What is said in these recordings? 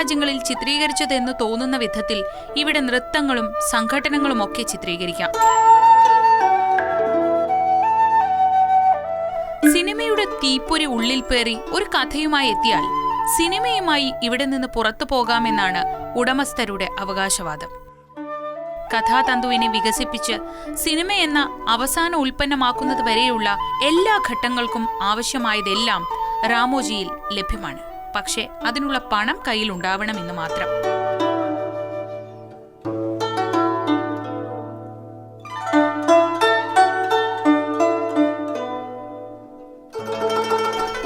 രാജ്യങ്ങളിൽ ചിത്രീകരിച്ചതെന്ന് തോന്നുന്ന വിധത്തിൽ ഇവിടെ നൃത്തങ്ങളും സംഘടനകളുമൊക്കെ ചിത്രീകരിക്കാം. സിനിമയുടെ തീപ്പൊരി ഉള്ളിൽ പേറി ഒരു കഥയുമായി എത്തിയാൽ സിനിമയുമായി ഇവിടെ നിന്ന് പുറത്തു പോകാമെന്നാണ് ഉടമസ്ഥരുടെ അവകാശവാദം. കഥാതന്തുവിനെ വികസിപ്പിച്ച് സിനിമയെന്ന അവസാന ഉൽപ്പന്നമാക്കുന്നത് വരെയുള്ള എല്ലാ ഘട്ടങ്ങൾക്കും ആവശ്യമായതെല്ലാം രാമോജിയിൽ ലഭ്യമാണ്. പക്ഷേ അതിനുള്ള പണം കയ്യിലുണ്ടാവണമെന്ന് മാത്രം.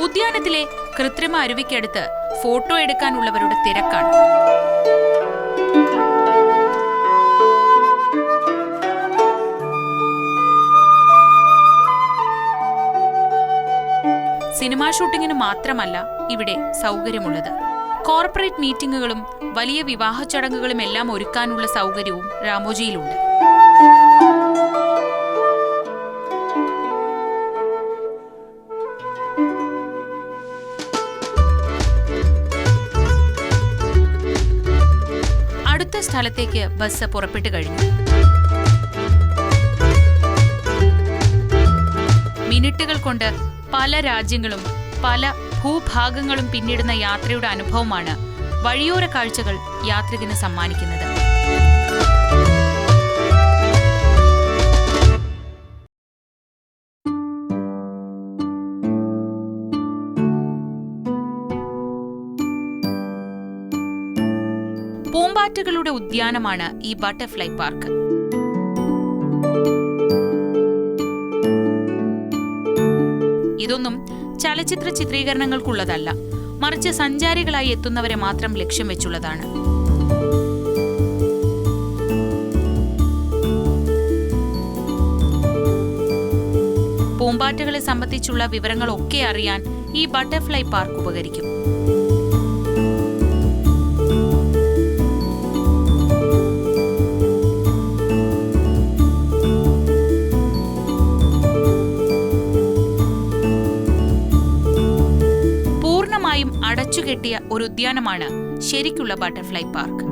ഉദ്യാനത്തിലെ കൃത്രിമ അരുവിക്കടുത്ത് ഫോട്ടോ എടുക്കാനുള്ളവരുടെ തിരക്കാണ്. സിനിമാ ഷൂട്ടിങ്ങിന് മാത്രമല്ല ഇവിടെ സൗകര്യമുള്ളത്. കോർപ്പറേറ്റ് മീറ്റിംഗുകളും വലിയ വിവാഹ ചടങ്ങുകളും എല്ലാം ഒരുക്കാനുള്ള സൗകര്യവും രാമോജിയിലുണ്ട്. അടുത്ത സ്ഥലത്തേക്ക് ബസ് പുറപ്പെട്ടു കഴിഞ്ഞു. മിനിറ്റുകൾ കൊണ്ട് പല രാജ്യങ്ങളും പല ഭൂഭാഗങ്ങളും പിന്നിടുന്ന യാത്രയുടെ അനുഭവമാണ് വഴിയോര കാഴ്ചകൾ യാത്രികന് സമ്മാനിക്കുന്നത്. പൂമ്പാറ്റകളുടെ ഉദ്യാനമാണ് ഈ ബട്ടർഫ്ലൈ പാർക്ക്. ഇതൊന്നും ചലച്ചിത്ര ചിത്രീകരണങ്ങൾക്കുള്ളതല്ല, മറിച്ച് സഞ്ചാരികളായി എത്തുന്നവരെ മാത്രം ലക്ഷ്യം വെച്ചുള്ളതാണ്. പൂമ്പാറ്റകളെ സംബന്ധിച്ചുള്ള വിവരങ്ങളൊക്കെ അറിയാൻ ഈ ബട്ടർഫ്ലൈ പാർക്ക് ഉപകരിക്കും. അടച്ചുകെട്ടിയ ഒരു ഉദ്യാനമാണ് ശരിക്കുള്ള ബട്ടർഫ്ലൈ പാർക്ക്.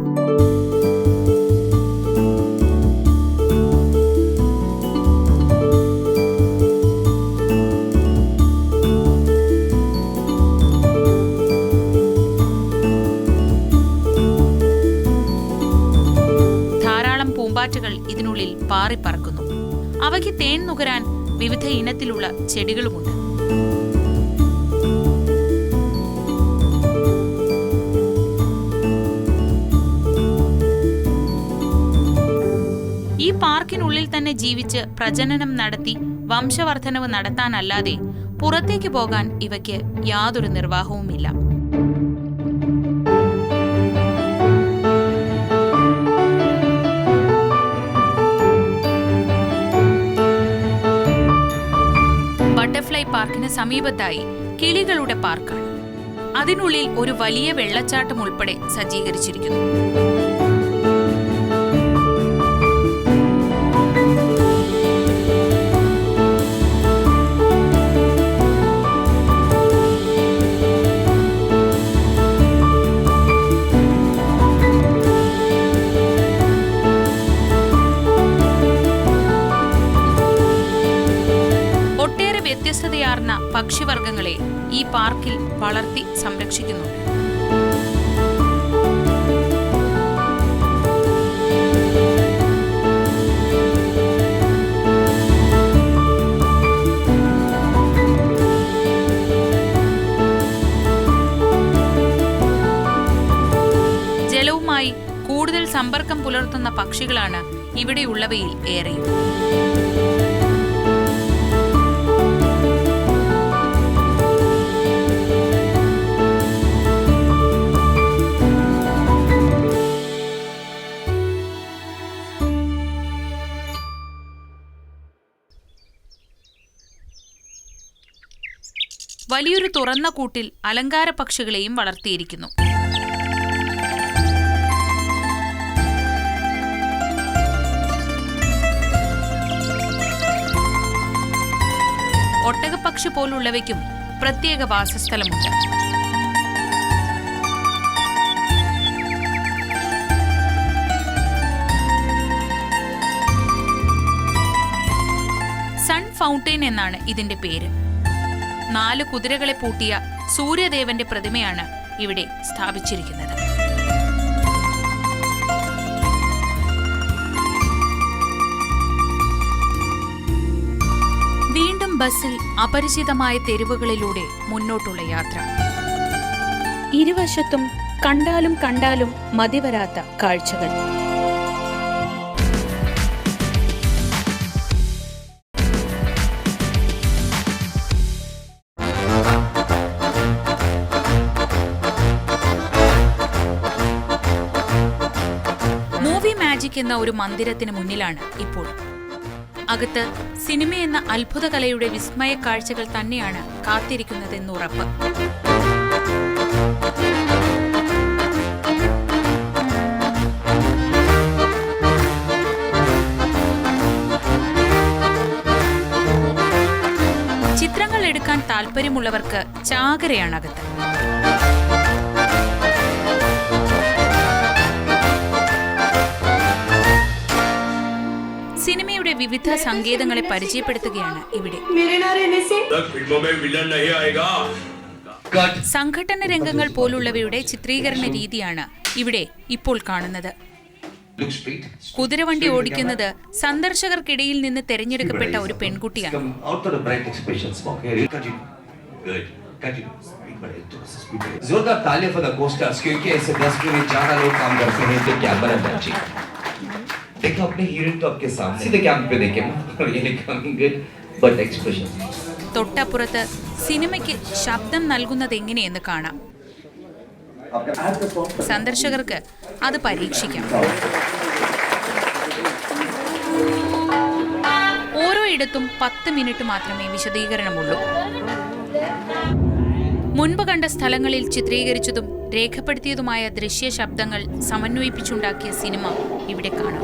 ധാരാളം പൂമ്പാറ്റകൾ ഇതിനുള്ളിൽ പാറിപ്പറക്കുന്നു. അവയ്ക്ക് തേൻ നുകരാൻ വിവിധ ഇനത്തിലുള്ള ചെടികളുമുണ്ട്. ഈ പാർക്കിനുള്ളിൽ തന്നെ ജീവിച്ച് പ്രജനനം നടത്തി വംശവർദ്ധനവ് നടത്താനല്ലാതെ പുറത്തേക്ക് പോകാൻ ഇവയ്ക്ക് യാതൊരു നിർവാഹവുമില്ല. ബട്ടർഫ്ലൈ പാർക്കിന് സമീപത്തായി കിളികളുടെ പാർക്കാണ്. അതിനുള്ളിൽ ഒരു വലിയ വെള്ളച്ചാട്ടം ഉൾപ്പെടെ സജ്ജീകരിച്ചിരിക്കുന്നു. വ്യത്യസ്തതയാർന്ന പക്ഷിവർഗങ്ങളെ ഈ പാർക്കിൽ വളർത്തി സംരക്ഷിക്കുന്നുണ്ട്. ജലവുമായി കൂടുതൽ സമ്പർക്കം പുലർത്തുന്ന പക്ഷികളാണ് ഇവിടെയുള്ളവയിൽ ഏറെയും. വലിയൊരു തുറന്ന കൂട്ടിൽ അലങ്കാര പക്ഷികളെയും വളർത്തിയിരിക്കുന്നു. ഒട്ടകപ്പക്ഷി പോലുള്ളവയ്ക്കും പ്രത്യേക വാസസ്ഥലമുണ്ട്. ഫൗണ്ടെയിൻ എന്നാണ് ഇതിന്റെ പേര്. 4 കുതിരകളെ പൂട്ടിയ സൂര്യദേവന്റെ പ്രതിമയാണ് ഇവിടെ സ്ഥാപിച്ചിരിക്കുന്നത്. വീണ്ടും ബസ്സിൽ അപരിചിതമായ തെരുവുകളിലൂടെ മുന്നോട്ടുള്ള യാത്ര. ഇരുവശത്തും കണ്ടാലും കണ്ടാലും മതിവരാത്ത കാഴ്ചകൾ. മൂവി മാജിക് എന്ന ഒരു മന്ദിരത്തിന് മുന്നിലാണ് ഇപ്പോൾ. അകത്ത് സിനിമയെന്ന അത്ഭുത കലയുടെ വിസ്മയ കാഴ്ചകൾ തന്നെയാണ് കാത്തിരിക്കുന്നതെന്നുറപ്പ്. ചിത്രങ്ങൾ എടുക്കാൻ താല്പര്യമുള്ളവർക്ക് ചാകരയാണ് അകത്ത്. സിനിമയുടെ വിവിധ സങ്കേതങ്ങളെ പരിചയപ്പെടുത്തുകയാണ് ഇവിടെ. സംഘട്ടന രംഗങ്ങൾ പോലുള്ളവയുടെ ചിത്രീകരണ രീതിയാണ് ഇവിടെ ഇപ്പോൾ കാണുന്നത്. കുതിരവണ്ടി ഓടിക്കുന്നത് സന്ദർശകർക്കിടയിൽ നിന്ന് തെരഞ്ഞെടുക്കപ്പെട്ട ഒരു പെൺകുട്ടിയാണ്. देखो अपने हीरोइन तो आपके सामने सीधे कैमरे पे देखे really coming good but expression. തൊട്ടപ്പുറത്ത് സിനിമയ്ക്ക് ശബ്ദം നൽകുന്നത് എങ്ങനെയെന്ന് കാണാം. സന്ദർശകർക്ക് അത് പരീക്ഷിക്കാം. ഓരോ ഇടത്തും 10 മിനിറ്റ് മാത്രമേ വിശദീകരണമുള്ളൂ. മുൻപ് കണ്ട സ്ഥലങ്ങളിൽ ചിത്രീകരിച്ചതും രേഖപ്പെടുത്തിയതുമായ ദൃശ്യ ശബ്ദങ്ങൾ സമന്വയിപ്പിച്ചുണ്ടാക്കിയ സിനിമ ഇവിടെ കാണാം.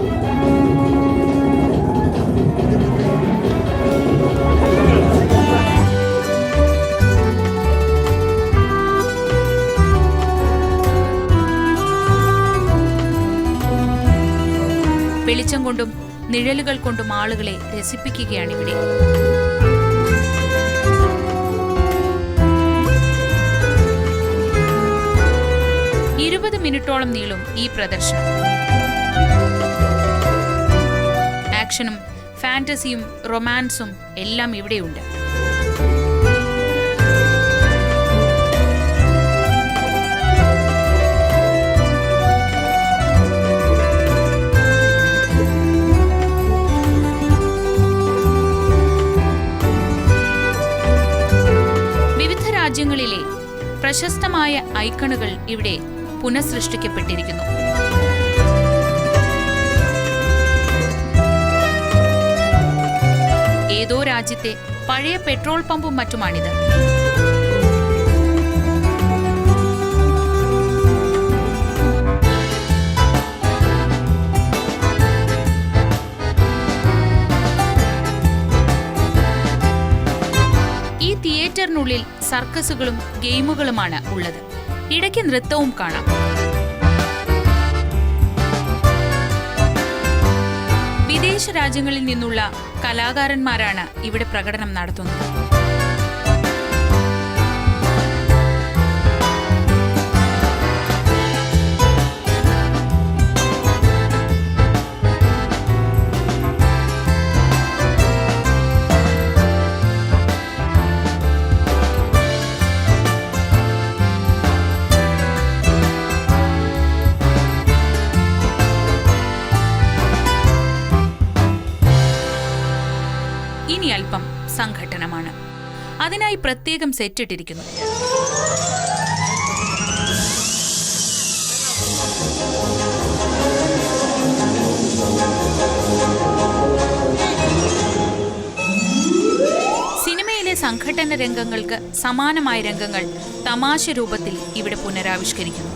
വെളിച്ചം കൊണ്ടും നിഴലുകൾ കൊണ്ടും ആളുകളെ രസിപ്പിക്കുകയാണിവിടെ. 20 മിനിറ്റോളം നീളും ഈ പ്രദർശനം. ആക്ഷനും ഫാന്റസിയും റൊമാൻസും എല്ലാം ഇവിടെയുണ്ട്. വിവിധ രാജ്യങ്ങളിലെ പ്രശസ്തമായ ഐക്കണുകൾ ഇവിടെ പുനഃസൃഷ്ടിക്കപ്പെട്ടിരിക്കുന്നു. ഏതോ രാജ്യത്തെ പഴയ പെട്രോൾ പമ്പും മറ്റുമാണിത്. ഈ തിയേറ്ററിനുള്ളിൽ സർക്കസുകളും ഗെയിമുകളുമാണ് ഉള്ളത്. ഇടയ്ക്ക് നൃത്തവും കാണാം. വിദേശ രാജ്യങ്ങളിൽ നിന്നുള്ള കലാകാരന്മാരാണ് ഇവിടെ പ്രകടനം നടത്തുന്നത്. ഇനി അല്പം സംഘട്ടനമാണ്. അതിനായി പ്രത്യേകം സെറ്റിട്ടിരിക്കുന്നു. സിനിമയിലെ സംഘട്ടന രംഗങ്ങൾക്ക് സമാനമായ രംഗങ്ങൾ തമാശ രൂപത്തിൽ ഇവിടെ പുനരാവിഷ്കരിക്കുന്നു.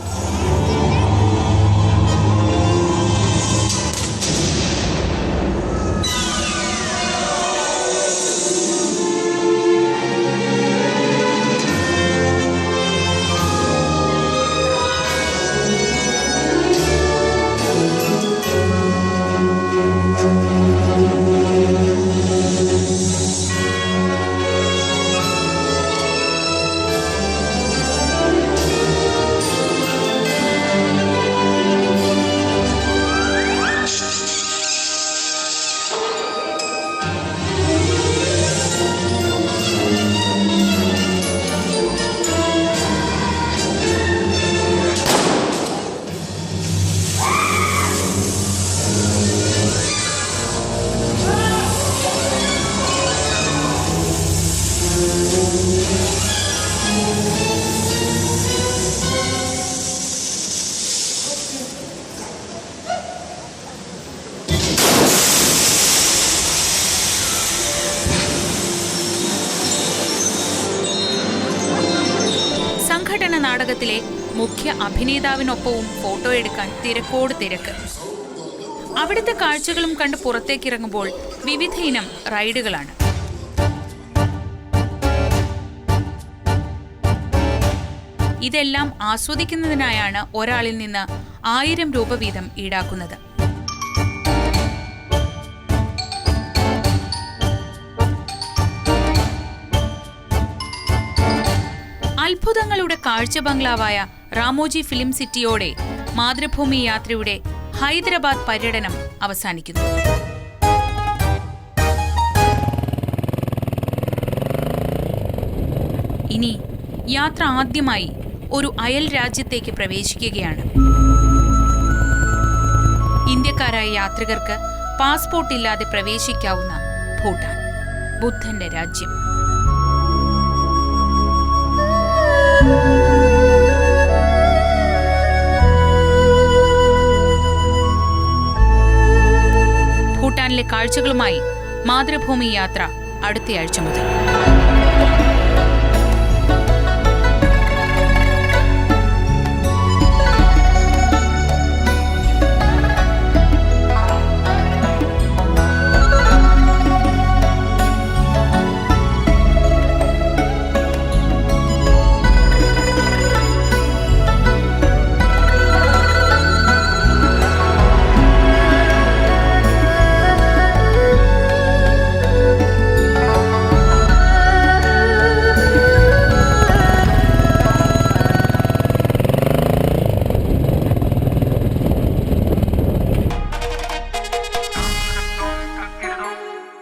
നാടകത്തിലെ മുഖ്യ അഭിനേതാവിനൊപ്പവും ഫോട്ടോ എടുക്കാൻ തിരക്കോട് തിരക്ക്. അവിടുത്തെ കാഴ്ചകളും കണ്ട് പുറത്തേക്കിറങ്ങുമ്പോൾ വിവിധ ഇനം റൈഡുകളാണ്. ഇതെല്ലാം ആസ്വദിക്കുന്നതിനായാണ് ഒരാളിൽ നിന്ന് 1000 രൂപ വീതം ഈടാക്കുന്നത്. അത്ഭുതങ്ങളുടെ കാഴ്ച ബംഗ്ലാവായ റാമോജി ഫിലിം സിറ്റിയോടെ മാതൃഭൂമി യാത്രയുടെ ഹൈദരാബാദ് പര്യടനം അവസാനിക്കുന്നു. ഇനി യാത്ര ആദ്യമായി ഒരു അയൽ രാജ്യത്തേക്ക് പ്രവേശിക്കുകയാണ്. ഇന്ത്യക്കാരായ യാത്രികർക്ക് പാസ്പോർട്ട് ഇല്ലാതെ പ്രവേശിക്കാവുന്ന ഭൂട്ടാൻ, ബുദ്ധന്റെ രാജ്യം. ഭൂട്ടാനിലെ കാഴ്ചകളുമായി മാതൃഭൂമി യാത്ര അടുത്തയാഴ്ച മുതൽ.